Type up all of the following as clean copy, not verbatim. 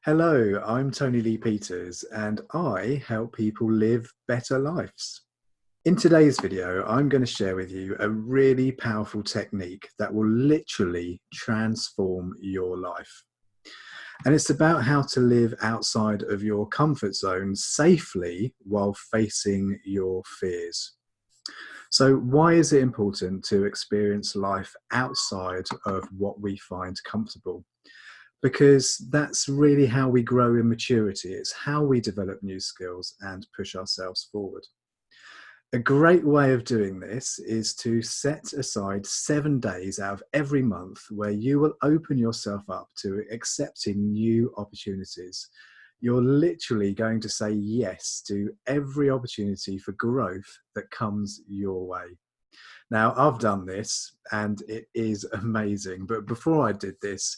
Hello, I'm Tony Lee Peters and I help people live better lives. In today's video, I'm going to share with you a really powerful technique that will literally transform your life. And it's about how to live outside of your comfort zone safely while facing your fears. So why is it important to experience life outside of what we find comfortable? Because that's really how we grow in maturity. It's how we develop new skills and push ourselves forward. A great way of doing this is to set aside 7 days out of every month where you will open yourself up to accepting new opportunities. You're literally going to say yes to every opportunity for growth that comes your way. Now, I've done this and it is amazing. But before I did this,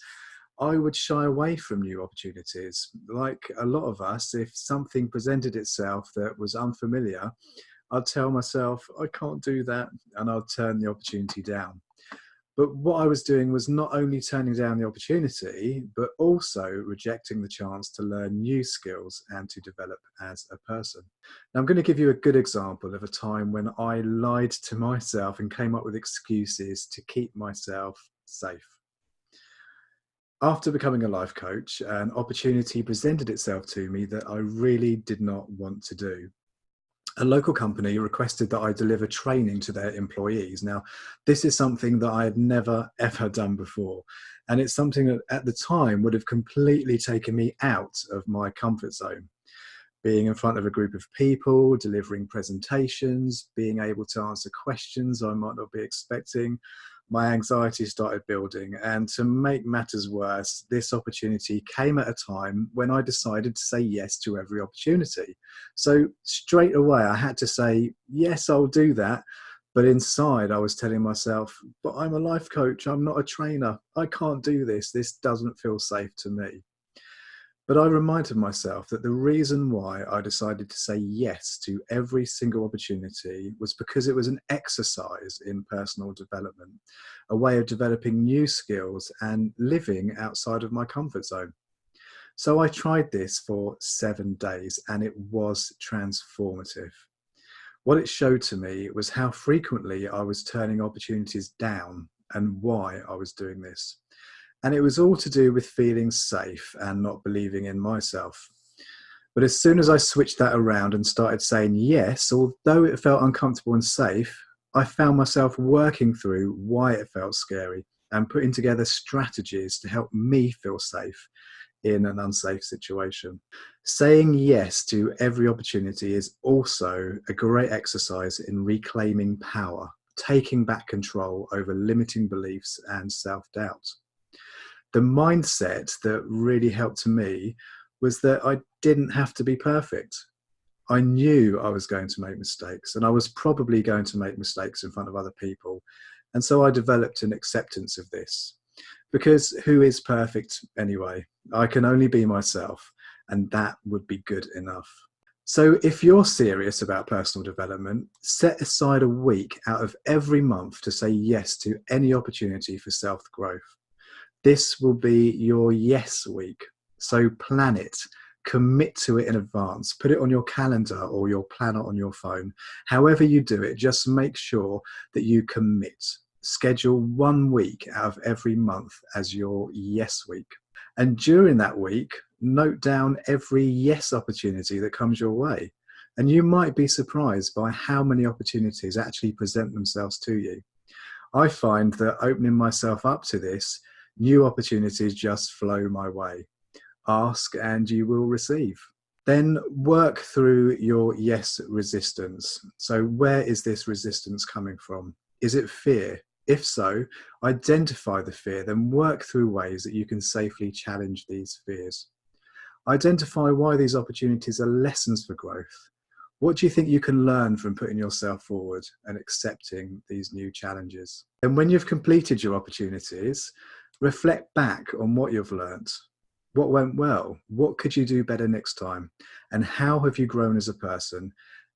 I would shy away from new opportunities. Like a lot of us, if something presented itself that was unfamiliar, I'd tell myself, I can't do that, and I'd turn the opportunity down. But what I was doing was not only turning down the opportunity, but also rejecting the chance to learn new skills and to develop as a person. Now, I'm going to give you a good example of a time when I lied to myself and came up with excuses to keep myself safe. After becoming a life coach, an opportunity presented itself to me that I really did not want to do. A local company requested that I deliver training to their employees. Now, this is something that I had never ever done before. And it's something that at the time would have completely taken me out of my comfort zone. Being in front of a group of people, delivering presentations, being able to answer questions I might not be expecting, my anxiety started building. And to make matters worse, this opportunity came at a time when I decided to say yes to every opportunity. So straight away, I had to say, yes, I'll do that. But inside, I was telling myself, but I'm a life coach. I'm not a trainer. I can't do this. This doesn't feel safe to me. But I reminded myself that the reason why I decided to say yes to every single opportunity was because it was an exercise in personal development, a way of developing new skills and living outside of my comfort zone. So I tried this for 7 days and it was transformative. What it showed to me was how frequently I was turning opportunities down and why I was doing this. And it was all to do with feeling safe and not believing in myself. But as soon as I switched that around and started saying yes, although it felt uncomfortable and safe, I found myself working through why it felt scary and putting together strategies to help me feel safe in an unsafe situation. Saying yes to every opportunity is also a great exercise in reclaiming power, taking back control over limiting beliefs and self-doubt. The mindset that really helped me was that I didn't have to be perfect. I knew I was going to make mistakes and I was probably going to make mistakes in front of other people. And so I developed an acceptance of this because who is perfect anyway? I can only be myself and that would be good enough. So if you're serious about personal development, set aside a week out of every month to say yes to any opportunity for self-growth. This will be your yes week. So plan it, commit to it in advance, put it on your calendar or your planner on your phone. However you do it, just make sure that you commit. Schedule 1 week out of every month as your yes week. And during that week, note down every yes opportunity that comes your way. And you might be surprised by how many opportunities actually present themselves to you. I find that opening myself up to this, new opportunities just flow my way. Ask and you will receive. Then work through your yes resistance. So where is this resistance coming from? Is it fear? If so, identify the fear, then work through ways that you can safely challenge these fears. Identify why these opportunities are lessons for growth. What do you think you can learn from putting yourself forward and accepting these new challenges? And when you've completed your opportunities, reflect back on what you've learned. What went well? What could you do better next time? And how have you grown as a person?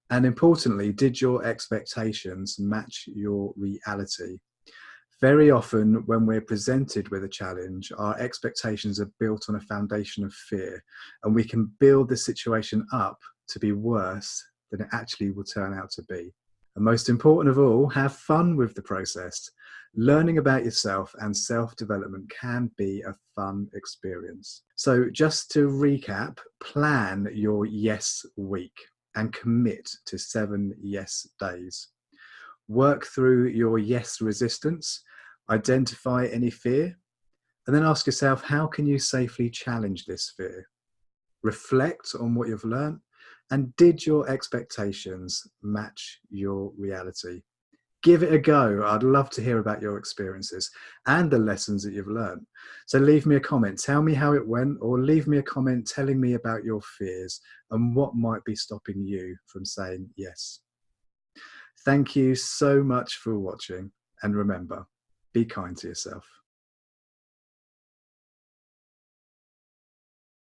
And importantly, did your expectations match your reality? Very often, when we're presented with a challenge, our expectations are built on a foundation of fear, and we can build the situation up to be worse than it actually will turn out to be. And most important of all, have fun with the process. Learning about yourself and self-development can be a fun experience. So just to recap, plan your yes week and commit to 7 yes days. Work through your yes resistance, identify any fear, and then ask yourself, how can you safely challenge this fear? Reflect on what you've learned, and did your expectations match your reality? Give it a go. I'd love to hear about your experiences and the lessons that you've learned. So leave me a comment, tell me how it went, or leave me a comment telling me about your fears and what might be stopping you from saying yes. Thank you so much for watching, and remember, be kind to yourself.